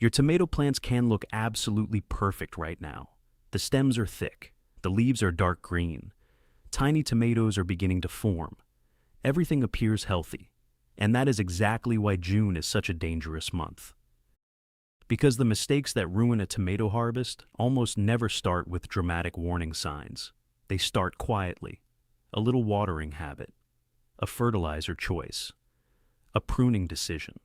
Your tomato plants can look absolutely perfect right now. The stems are thick, the leaves are dark green, tiny tomatoes are beginning to form. Everything appears healthy, and that is exactly why June is such a dangerous month. Because the mistakes that ruin a tomato harvest almost never start with dramatic warning signs. They start quietly. A little watering habit, a fertilizer choice, a pruning decision.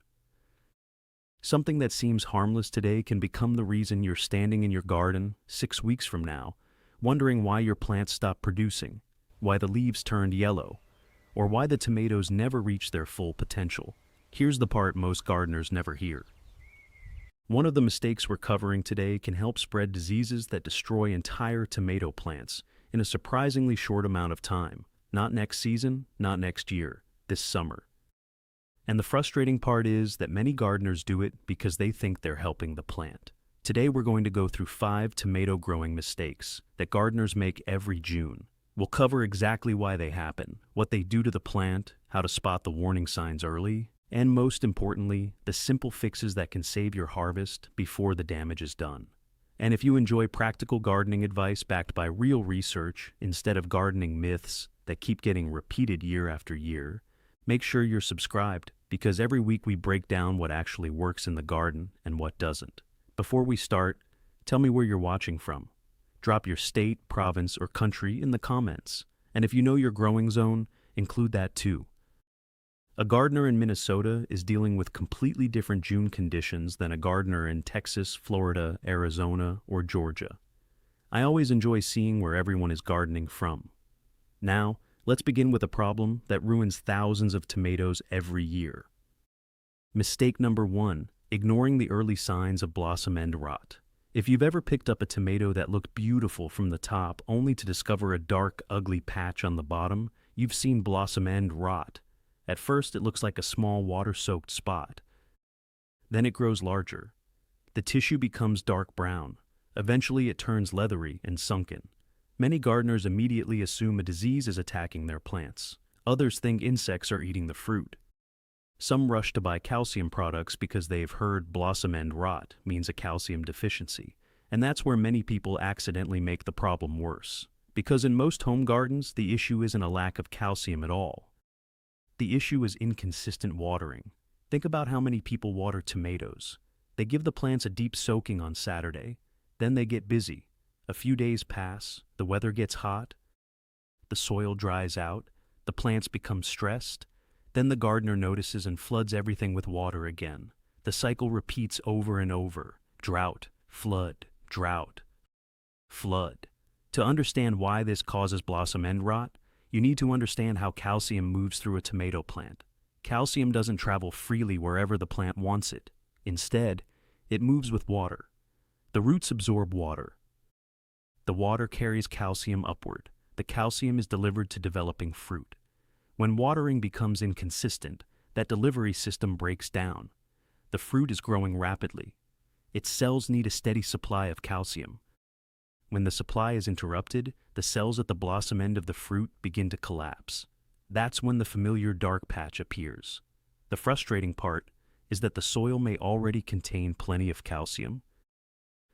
Something that seems harmless today can become the reason you're standing in your garden 6 weeks from now, wondering why your plants stopped producing, why the leaves turned yellow, or why the tomatoes never reached their full potential. Here's the part most gardeners never hear. One of the mistakes we're covering today can help spread diseases that destroy entire tomato plants in a surprisingly short amount of time. Not next season, not next year, this summer. And the frustrating part is that many gardeners do it because they think they're helping the plant. Today we're going to go through 5 tomato growing mistakes that gardeners make every June. We'll cover exactly why they happen, what they do to the plant, how to spot the warning signs early, and most importantly, the simple fixes that can save your harvest before the damage is done. And if you enjoy practical gardening advice backed by real research instead of gardening myths that keep getting repeated year after year, make sure you're subscribed, because every week we break down what actually works in the garden and what doesn't. Before we start, tell me where you're watching from. Drop your state, province, or country in the comments. And if you know your growing zone, include that too. A gardener in Minnesota is dealing with completely different June conditions than a gardener in Texas, Florida, Arizona, or Georgia. I always enjoy seeing where everyone is gardening from. Now, let's begin with a problem that ruins thousands of tomatoes every year. Mistake number 1, ignoring the early signs of blossom end rot. If you've ever picked up a tomato that looked beautiful from the top only to discover a dark, ugly patch on the bottom, you've seen blossom end rot. At first, it looks like a small water-soaked spot. Then it grows larger. The tissue becomes dark brown. Eventually, it turns leathery and sunken. Many gardeners immediately assume a disease is attacking their plants. Others think insects are eating the fruit. Some rush to buy calcium products because they've heard blossom end rot means a calcium deficiency. And that's where many people accidentally make the problem worse. Because in most home gardens, the issue isn't a lack of calcium at all. The issue is inconsistent watering. Think about how many people water tomatoes. They give the plants a deep soaking on Saturday. Then they get busy. A few days pass, the weather gets hot, the soil dries out, the plants become stressed. Then the gardener notices and floods everything with water again. The cycle repeats over and over. Drought, flood, drought, flood. To understand why this causes blossom end rot, you need to understand how calcium moves through a tomato plant. Calcium doesn't travel freely wherever the plant wants it. Instead, it moves with water. The roots absorb water. The water carries calcium upward. The calcium is delivered to developing fruit. When watering becomes inconsistent, that delivery system breaks down. The fruit is growing rapidly. Its cells need a steady supply of calcium. When the supply is interrupted, the cells at the blossom end of the fruit begin to collapse. That's when the familiar dark patch appears. The frustrating part is that the soil may already contain plenty of calcium.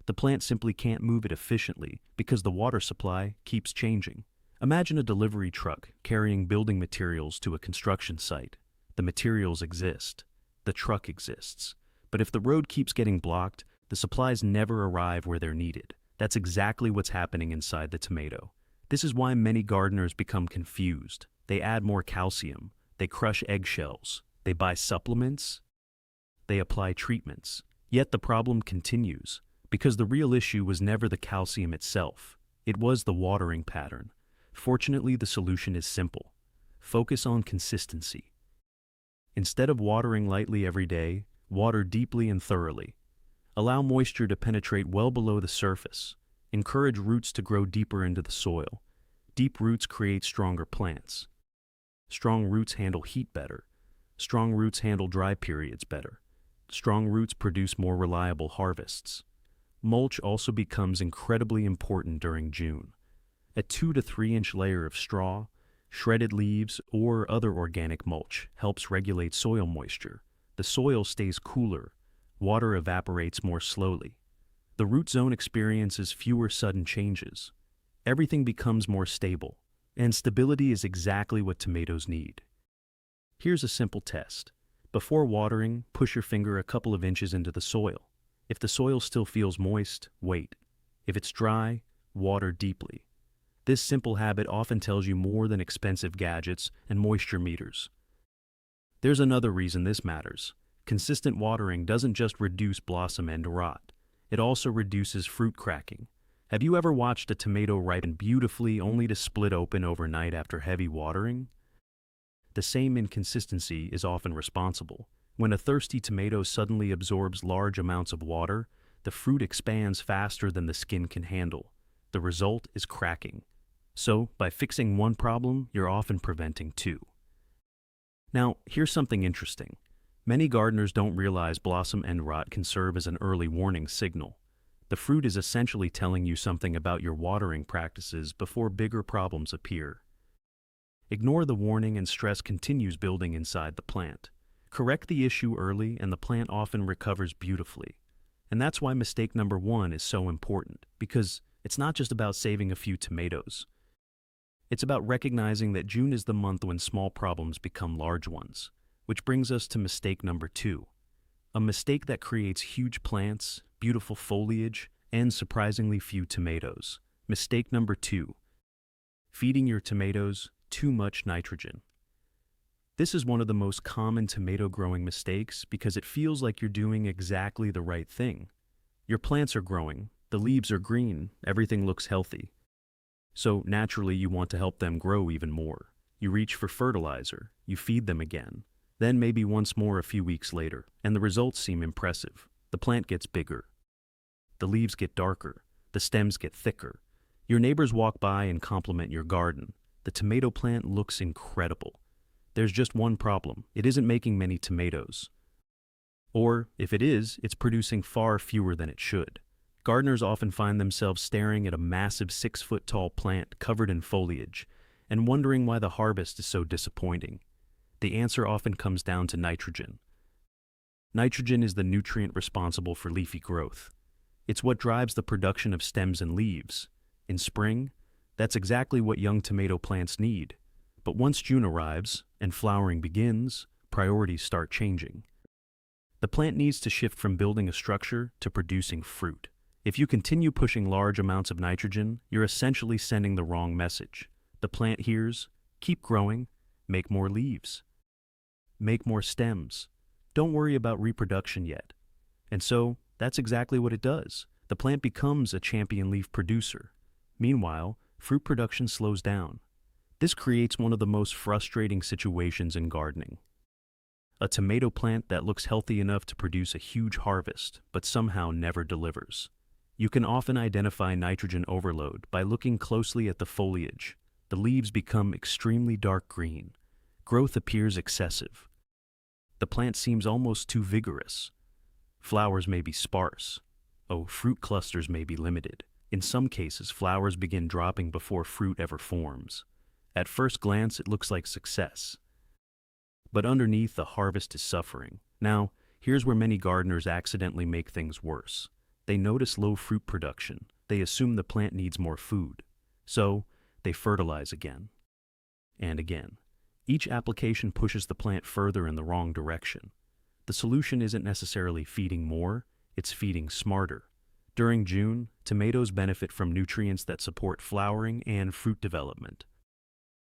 The plant simply can't move it efficiently because the water supply keeps changing. Imagine a delivery truck carrying building materials to a construction site. The materials exist. The truck exists. But if the road keeps getting blocked, the supplies never arrive where they're needed. That's exactly what's happening inside the tomato. This is why many gardeners become confused. They add more calcium. They crush eggshells. They buy supplements. They apply treatments. Yet the problem continues, because the real issue was never the calcium itself. It was the watering pattern. Fortunately, the solution is simple. Focus on consistency. Instead of watering lightly every day, water deeply and thoroughly. Allow moisture to penetrate well below the surface. Encourage roots to grow deeper into the soil. Deep roots create stronger plants. Strong roots handle heat better. Strong roots handle dry periods better. Strong roots produce more reliable harvests. Mulch also becomes incredibly important during June. A 2 to 3 inch layer of straw, shredded leaves, or other organic mulch helps regulate soil moisture. The soil stays cooler, Water evaporates more slowly. The root zone experiences fewer sudden changes. Everything becomes more stable, and stability is exactly what tomatoes need. Here's a simple test. Before watering, push your finger a couple of inches into the soil. If the soil still feels moist, wait. If it's dry, water deeply. This simple habit often tells you more than expensive gadgets and moisture meters. There's another reason this matters. Consistent watering doesn't just reduce blossom end rot. It also reduces fruit cracking. Have you ever watched a tomato ripen beautifully only to split open overnight after heavy watering? The same inconsistency is often responsible. When a thirsty tomato suddenly absorbs large amounts of water, the fruit expands faster than the skin can handle. The result is cracking. So, by fixing one problem, you're often preventing two. Now, here's something interesting. Many gardeners don't realize blossom end rot can serve as an early warning signal. The fruit is essentially telling you something about your watering practices before bigger problems appear. Ignore the warning and stress continues building inside the plant. Correct the issue early and the plant often recovers beautifully. And that's why mistake number 1 is so important, because it's not just about saving a few tomatoes. It's about recognizing that June is the month when small problems become large ones. Which brings us to mistake number 2. A mistake that creates huge plants, beautiful foliage, and surprisingly few tomatoes. Mistake number 2. Feeding your tomatoes too much nitrogen. This is one of the most common tomato growing mistakes because it feels like you're doing exactly the right thing. Your plants are growing, the leaves are green, everything looks healthy. So naturally you want to help them grow even more. You reach for fertilizer, you feed them again, then maybe once more a few weeks later, and the results seem impressive. The plant gets bigger. The leaves get darker, the stems get thicker. Your neighbors walk by and compliment your garden. The tomato plant looks incredible. There's just one problem. It isn't making many tomatoes. Or, if it is, it's producing far fewer than it should. Gardeners often find themselves staring at a massive 6-foot-tall plant covered in foliage and wondering why the harvest is so disappointing. The answer often comes down to nitrogen. Nitrogen is the nutrient responsible for leafy growth. It's what drives the production of stems and leaves. In spring, that's exactly what young tomato plants need. But once June arrives and flowering begins, priorities start changing. The plant needs to shift from building a structure to producing fruit. If you continue pushing large amounts of nitrogen, you're essentially sending the wrong message. The plant hears, keep growing, make more leaves, make more stems. Don't worry about reproduction yet. And so, that's exactly what it does. The plant becomes a champion leaf producer. Meanwhile, fruit production slows down. This creates one of the most frustrating situations in gardening. A tomato plant that looks healthy enough to produce a huge harvest, but somehow never delivers. You can often identify nitrogen overload by looking closely at the foliage. The leaves become extremely dark green. Growth appears excessive. The plant seems almost too vigorous. Flowers may be sparse. Fruit clusters may be limited. In some cases, flowers begin dropping before fruit ever forms. At first glance, it looks like success. But underneath, the harvest is suffering. Now, here's where many gardeners accidentally make things worse. They notice low fruit production. They assume the plant needs more food. So, they fertilize again and again. Each application pushes the plant further in the wrong direction. The solution isn't necessarily feeding more, it's feeding smarter. During June, tomatoes benefit from nutrients that support flowering and fruit development.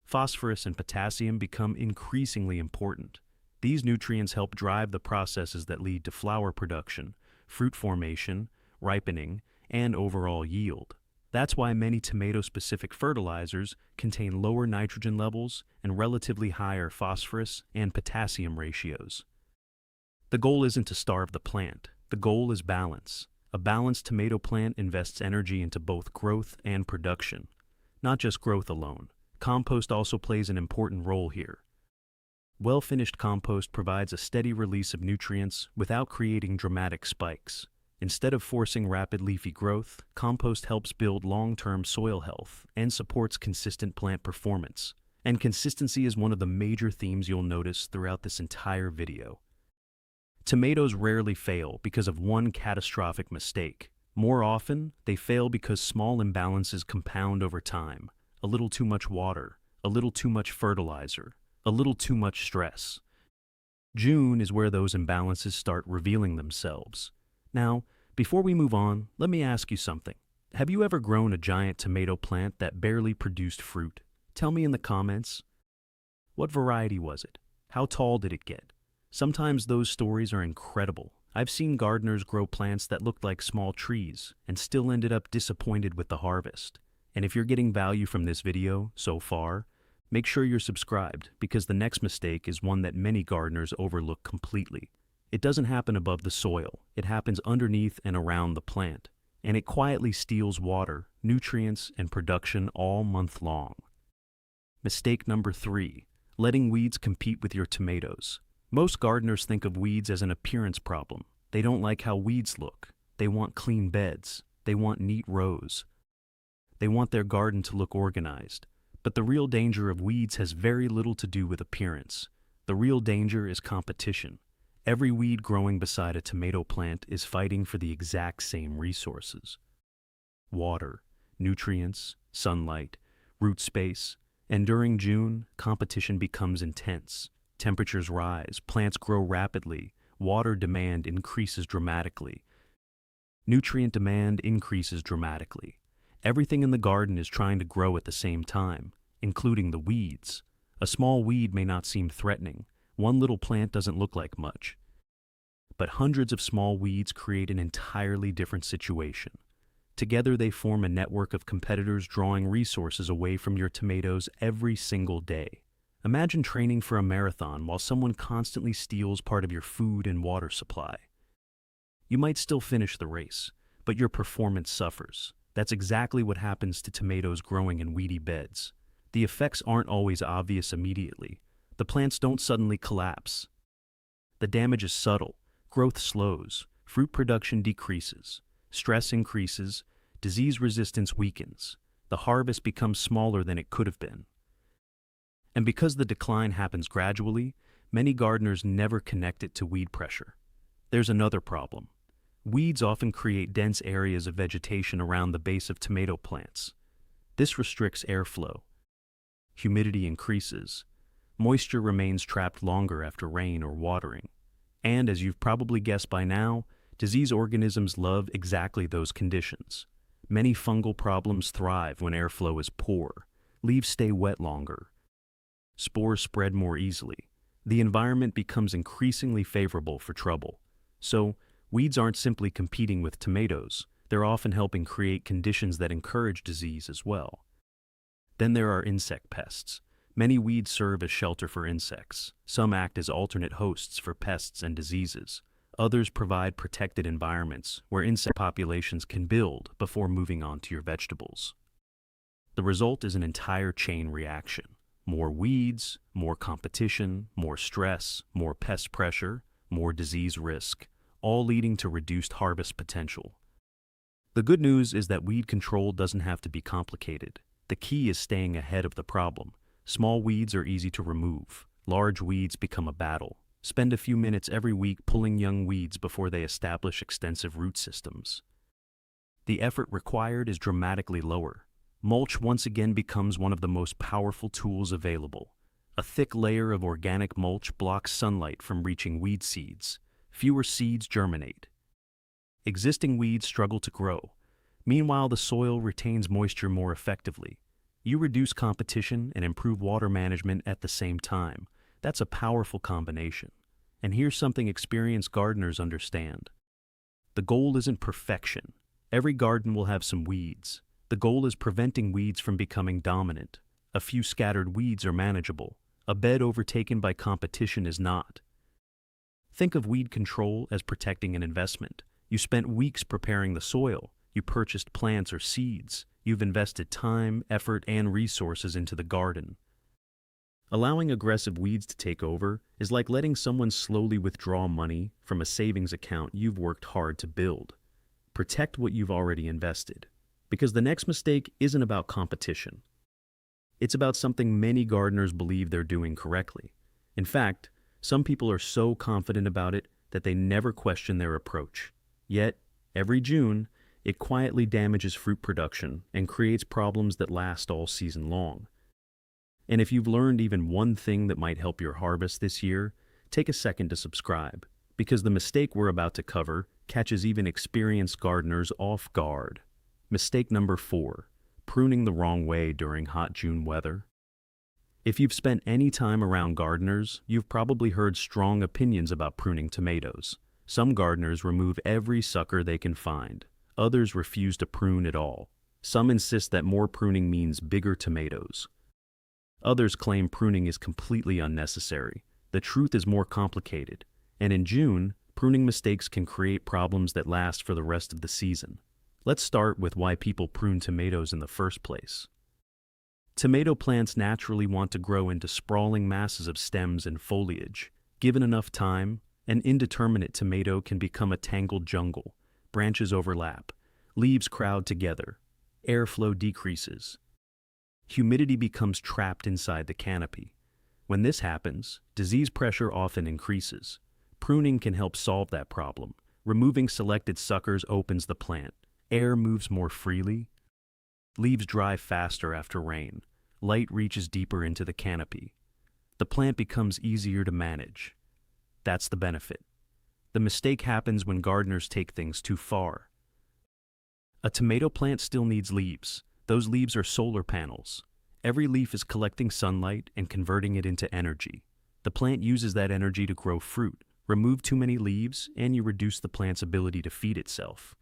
Phosphorus and potassium become increasingly important. These nutrients help drive the processes that lead to flower production, fruit formation, ripening, and overall yield. That's why many tomato-specific fertilizers contain lower nitrogen levels and relatively higher phosphorus and potassium ratios. The goal isn't to starve the plant. The goal is balance. A balanced tomato plant invests energy into both growth and production, not just growth alone. Compost also plays an important role here. Well-finished compost provides a steady release of nutrients without creating dramatic spikes. Instead of forcing rapid leafy growth, compost helps build long-term soil health and supports consistent plant performance. And consistency is one of the major themes you'll notice throughout this entire video. Tomatoes rarely fail because of one catastrophic mistake. More often, they fail because small imbalances compound over time. A little too much water, a little too much fertilizer, a little too much stress. June is where those imbalances start revealing themselves. Now, before we move on, let me ask you something. Have you ever grown a giant tomato plant that barely produced fruit? Tell me in the comments. What variety was it? How tall did it get? Sometimes those stories are incredible. I've seen gardeners grow plants that looked like small trees and still ended up disappointed with the harvest. And if you're getting value from this video so far, make sure you're subscribed because the next mistake is one that many gardeners overlook completely. It doesn't happen above the soil, it happens underneath and around the plant, and it quietly steals water, nutrients, and production all month long. Mistake number 3, letting weeds compete with your tomatoes. Most gardeners think of weeds as an appearance problem. They don't like how weeds look. They want clean beds. They want neat rows. They want their garden to look organized. But the real danger of weeds has very little to do with appearance. The real danger is competition. Every weed growing beside a tomato plant is fighting for the exact same resources: water, nutrients, sunlight, root space. And during June, competition becomes intense. Temperatures rise, plants grow rapidly, water demand increases dramatically, nutrient demand increases dramatically. Everything in the garden is trying to grow at the same time, including the weeds. A small weed may not seem threatening. One little plant doesn't look like much. But hundreds of small weeds create an entirely different situation. Together they form a network of competitors drawing resources away from your tomatoes every single day. Imagine training for a marathon while someone constantly steals part of your food and water supply. You might still finish the race, but your performance suffers. That's exactly what happens to tomatoes growing in weedy beds. The effects aren't always obvious immediately. The plants don't suddenly collapse. The damage is subtle. Growth slows, fruit production decreases, stress increases, disease resistance weakens. The harvest becomes smaller than it could have been. And because the decline happens gradually, many gardeners never connect it to weed pressure. There's another problem. Weeds often create dense areas of vegetation around the base of tomato plants. This restricts airflow. Humidity increases. Moisture remains trapped longer after rain or watering. And as you've probably guessed by now, disease organisms love exactly those conditions. Many fungal problems thrive when airflow is poor. Leaves stay wet longer. Spores spread more easily. The environment becomes increasingly favorable for trouble. So, weeds aren't simply competing with tomatoes. They're often helping create conditions that encourage disease as well. Then there are insect pests. Many weeds serve as shelter for insects. Some act as alternate hosts for pests and diseases. Others provide protected environments where insect populations can build before moving on to your vegetables. The result is an entire chain reaction. More weeds, more competition, more stress, more pest pressure, more disease risk, all leading to reduced harvest potential. The good news is that weed control doesn't have to be complicated. The key is staying ahead of the problem. Small weeds are easy to remove. Large weeds become a battle. Spend a few minutes every week pulling young weeds before they establish extensive root systems. The effort required is dramatically lower. Mulch once again becomes one of the most powerful tools available. A thick layer of organic mulch blocks sunlight from reaching weed seeds. Fewer seeds germinate. Existing weeds struggle to grow. Meanwhile, the soil retains moisture more effectively. You reduce competition and improve water management at the same time. That's a powerful combination. And here's something experienced gardeners understand. The goal isn't perfection. Every garden will have some weeds. The goal is preventing weeds from becoming dominant. A few scattered weeds are manageable. A bed overtaken by competition is not. Think of weed control as protecting an investment. You spent weeks preparing the soil. You purchased plants or seeds. You've invested time, effort, and resources into the garden. Allowing aggressive weeds to take over is like letting someone slowly withdraw money from a savings account you've worked hard to build. Protect what you've already invested. Because the next mistake isn't about competition. It's about something many gardeners believe they're doing correctly. In fact, some people are so confident about it, that they never question their approach. Yet, every June, it quietly damages fruit production and creates problems that last all season long. And if you've learned even one thing that might help your harvest this year, take a second to subscribe, because the mistake we're about to cover catches even experienced gardeners off guard. Mistake number 4, pruning the wrong way during hot June weather. If you've spent any time around gardeners, you've probably heard strong opinions about pruning tomatoes. Some gardeners remove every sucker they can find. Others refuse to prune at all. Some insist that more pruning means bigger tomatoes. Others claim pruning is completely unnecessary. The truth is more complicated, and in June, pruning mistakes can create problems that last for the rest of the season. Let's start with why people prune tomatoes in the first place. Tomato plants naturally want to grow into sprawling masses of stems and foliage. Given enough time, an indeterminate tomato can become a tangled jungle. Branches overlap, leaves crowd together, airflow decreases. Humidity becomes trapped inside the canopy. When this happens, disease pressure often increases. Pruning can help solve that problem. Removing selected suckers opens the plant. Air moves more freely. Leaves dry faster after rain. Light reaches deeper into the canopy. The plant becomes easier to manage. That's the benefit. The mistake happens when gardeners take things too far. A tomato plant still needs leaves. Those leaves are solar panels. Every leaf is collecting sunlight and converting it into energy. The plant uses that energy to grow fruit. Remove too many leaves, and you reduce the plant's ability to feed itself.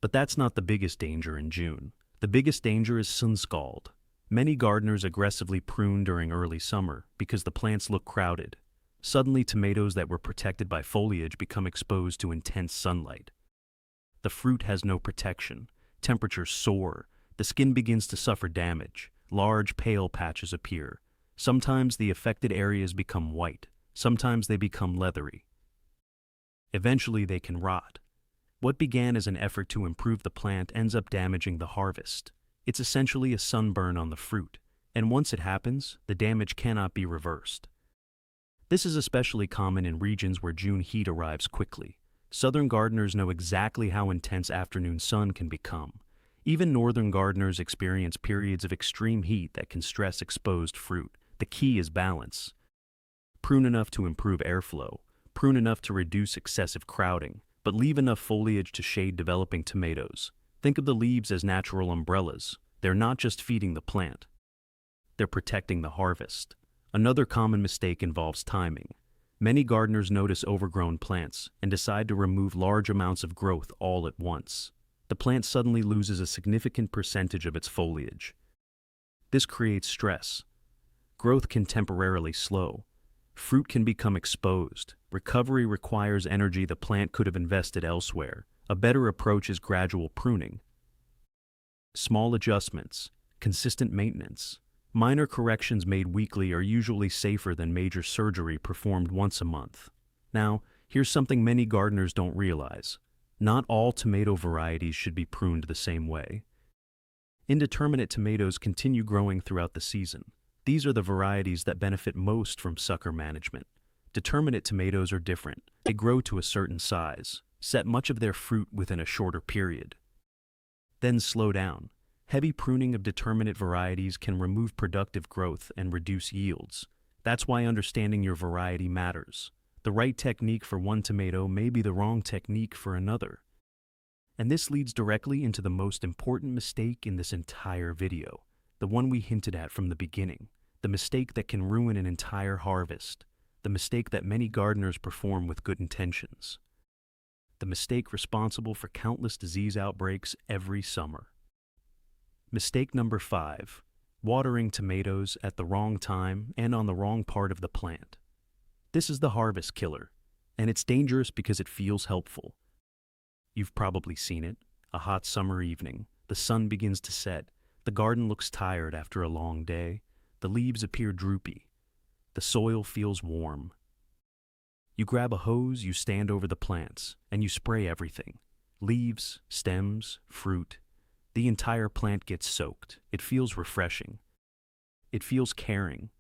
But that's not the biggest danger in June. The biggest danger is sun scald. Many gardeners aggressively prune during early summer because the plants look crowded. Suddenly, tomatoes that were protected by foliage become exposed to intense sunlight. The fruit has no protection. Temperatures soar. The skin begins to suffer damage. Large, pale patches appear. Sometimes the affected areas become white. Sometimes they become leathery. Eventually, they can rot. What began as an effort to improve the plant ends up damaging the harvest. It's essentially a sunburn on the fruit, and once it happens, the damage cannot be reversed. This is especially common in regions where June heat arrives quickly. Southern gardeners know exactly how intense afternoon sun can become. Even northern gardeners experience periods of extreme heat that can stress exposed fruit. The key is balance. Prune enough to improve airflow, prune enough to reduce excessive crowding, but leave enough foliage to shade developing tomatoes. Think of the leaves as natural umbrellas. They're not just feeding the plant. They're protecting the harvest. Another common mistake involves timing. Many gardeners notice overgrown plants and decide to remove large amounts of growth all at once. The plant suddenly loses a significant percentage of its foliage. This creates stress. Growth can temporarily slow. Fruit can become exposed. Recovery requires energy the plant could have invested elsewhere. A better approach is gradual pruning. Small adjustments, consistent maintenance. Minor corrections made weekly are usually safer than major surgery performed once a month. Now, here's something many gardeners don't realize. Not all tomato varieties should be pruned the same way. Indeterminate tomatoes continue growing throughout the season. These are the varieties that benefit most from sucker management. Determinate tomatoes are different. They grow to a certain size, set much of their fruit within a shorter period. Then slow down. Heavy pruning of determinate varieties can remove productive growth and reduce yields. That's why understanding your variety matters. The right technique for one tomato may be the wrong technique for another. And this leads directly into the most important mistake in this entire video, the one we hinted at from the beginning, the mistake that can ruin an entire harvest, the mistake that many gardeners perform with good intentions, the mistake responsible for countless disease outbreaks every summer. Mistake number 5, watering tomatoes at the wrong time and on the wrong part of the plant. This is the harvest killer, and it's dangerous because it feels helpful. You've probably seen it. A hot summer evening, the sun begins to set, the garden looks tired after a long day, the leaves appear droopy, the soil feels warm. You grab a hose, you stand over the plants, and you spray everything. Leaves, stems, fruit. The entire plant gets soaked. It feels refreshing. It feels caring.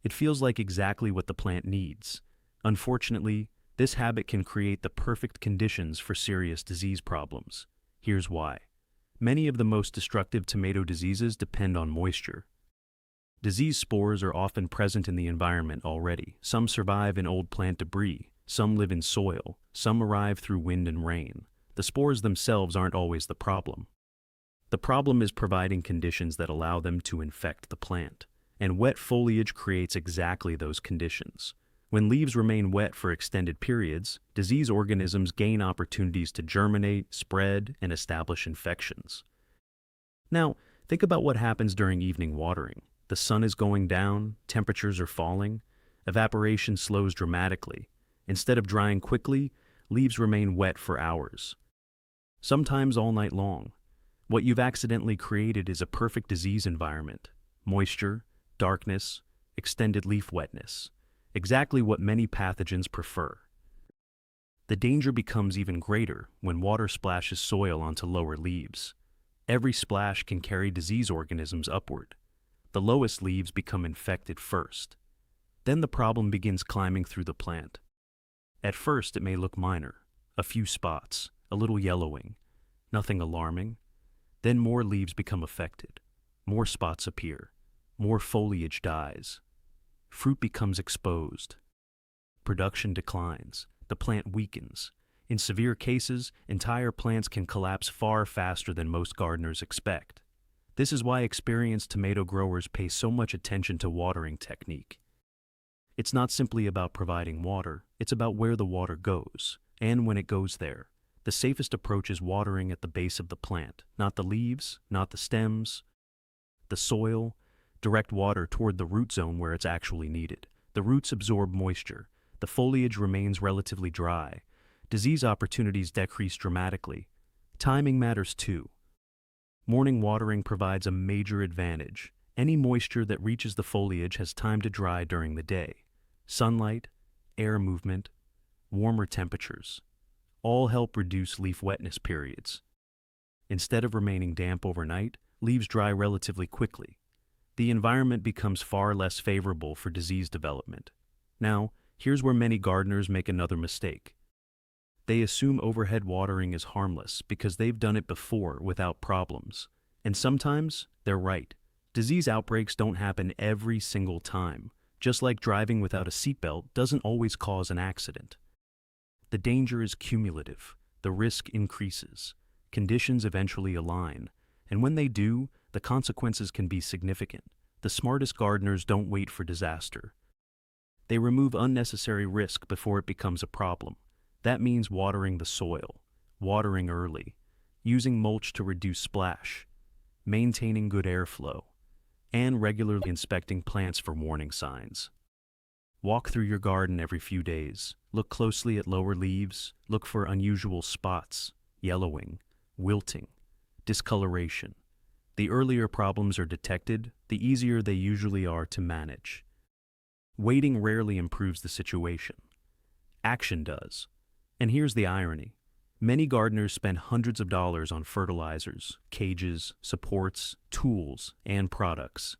It feels like exactly what the plant needs. Unfortunately, This habit can create the perfect conditions for serious disease problems. Here's why. Many of the most destructive tomato diseases depend on moisture. Disease spores are often present in the environment already. Some survive in old plant debris, some live in soil, some arrive through wind and rain. The spores themselves aren't always the problem. The problem is providing conditions that allow them to infect the plant. And wet foliage creates exactly those conditions. When leaves remain wet for extended periods, disease organisms gain opportunities to germinate, spread, and establish infections. Now, think about what happens during evening watering. The sun is going down, temperatures are falling, evaporation slows dramatically. Instead of drying quickly, leaves remain wet for hours, sometimes all night long. What you've accidentally created is a perfect disease environment: moisture, darkness, extended leaf wetness. Exactly what many pathogens prefer. The danger becomes even greater when water splashes soil onto lower leaves. Every splash can carry disease organisms upward. The lowest leaves become infected first. Then the problem begins climbing through the plant. At first it may look minor, a few spots, a little yellowing, nothing alarming. Then more leaves become affected, more spots appear, more foliage dies. Fruit becomes exposed. Production declines. The plant weakens. In severe cases, entire plants can collapse far faster than most gardeners expect. This is why experienced tomato growers pay so much attention to watering technique. It's not simply about providing water, it's about where the water goes, and when it goes there. The safest approach is watering at the base of the plant, not the leaves, not the stems, the soil. Direct water toward the root zone where it's actually needed. The roots absorb moisture. The foliage remains relatively dry. Disease opportunities decrease dramatically. Timing matters too. Morning watering provides a major advantage. Any moisture that reaches the foliage has time to dry during the day. Sunlight, air movement, warmer temperatures all help reduce leaf wetness periods. Instead of remaining damp overnight, leaves dry relatively quickly. The environment becomes far less favorable for disease development. Now, here's where many gardeners make another mistake. They assume overhead watering is harmless because they've done it before without problems. And sometimes they're right. Disease outbreaks don't happen every single time, just like driving without a seatbelt doesn't always cause an accident. The danger is cumulative. The risk increases. Conditions eventually align. And when they do, the consequences can be significant. The smartest gardeners don't wait for disaster. They remove unnecessary risk before it becomes a problem. That means watering the soil, watering early, using mulch to reduce splash, maintaining good airflow, and regularly inspecting plants for warning signs. Walk through your garden every few days. Look closely at lower leaves. Look for unusual spots, yellowing, wilting, discoloration. The earlier problems are detected, the easier they usually are to manage. Waiting rarely improves the situation. Action does. And here's the irony. Many gardeners spend hundreds of dollars on fertilizers, cages, supports, tools, and products.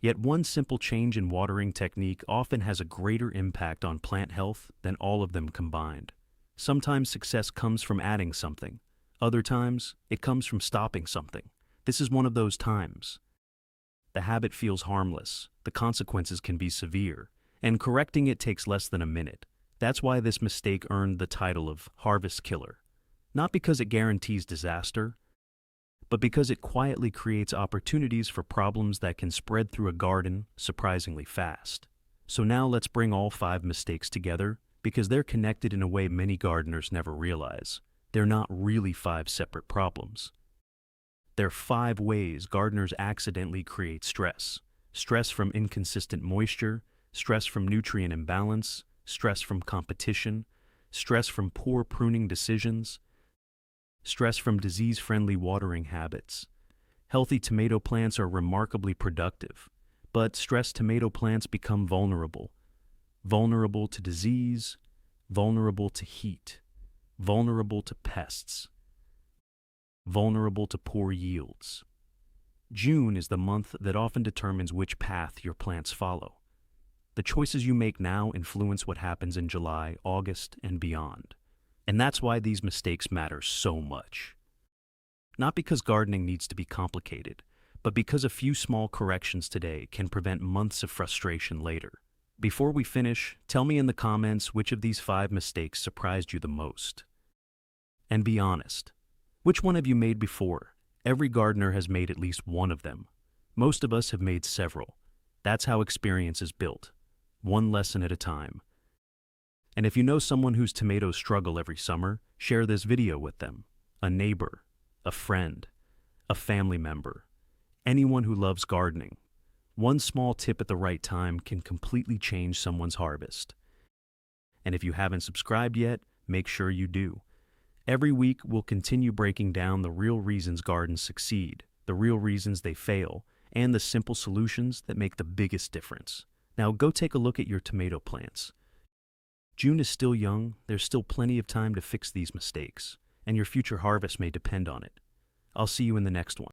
Yet one simple change in watering technique often has a greater impact on plant health than all of them combined. Sometimes success comes from adding something. Other times, it comes from stopping something. This is one of those times. The habit feels harmless, the consequences can be severe, and correcting it takes less than a minute. That's why this mistake earned the title of harvest killer. Not because it guarantees disaster, but because it quietly creates opportunities for problems that can spread through a garden surprisingly fast. So now let's bring all 5 mistakes together, because they're connected in a way many gardeners never realize. They're not really 5 separate problems. They're 5 ways gardeners accidentally create stress. Stress from inconsistent moisture, stress from nutrient imbalance, stress from competition, stress from poor pruning decisions, stress from disease-friendly watering habits. Healthy tomato plants are remarkably productive, but stressed tomato plants become vulnerable. Vulnerable to disease, vulnerable to heat, vulnerable to pests, vulnerable to poor yields. June is the month that often determines which path your plants follow. The choices you make now influence what happens in July, August, and beyond. And that's why these mistakes matter so much. Not because gardening needs to be complicated, but because a few small corrections today can prevent months of frustration later. Before we finish, tell me in the comments which of these 5 mistakes surprised you the most. And be honest. Which one have you made before? Every gardener has made at least one of them. Most of us have made several. That's how experience is built, one lesson at a time. And if you know someone whose tomatoes struggle every summer, share this video with them. A neighbor, a friend, a family member, anyone who loves gardening. One small tip at the right time can completely change someone's harvest. And if you haven't subscribed yet, make sure you do. Every week, we'll continue breaking down the real reasons gardens succeed, the real reasons they fail, and the simple solutions that make the biggest difference. Now go take a look at your tomato plants. June is still young, there's still plenty of time to fix these mistakes, and your future harvest may depend on it. I'll see you in the next one.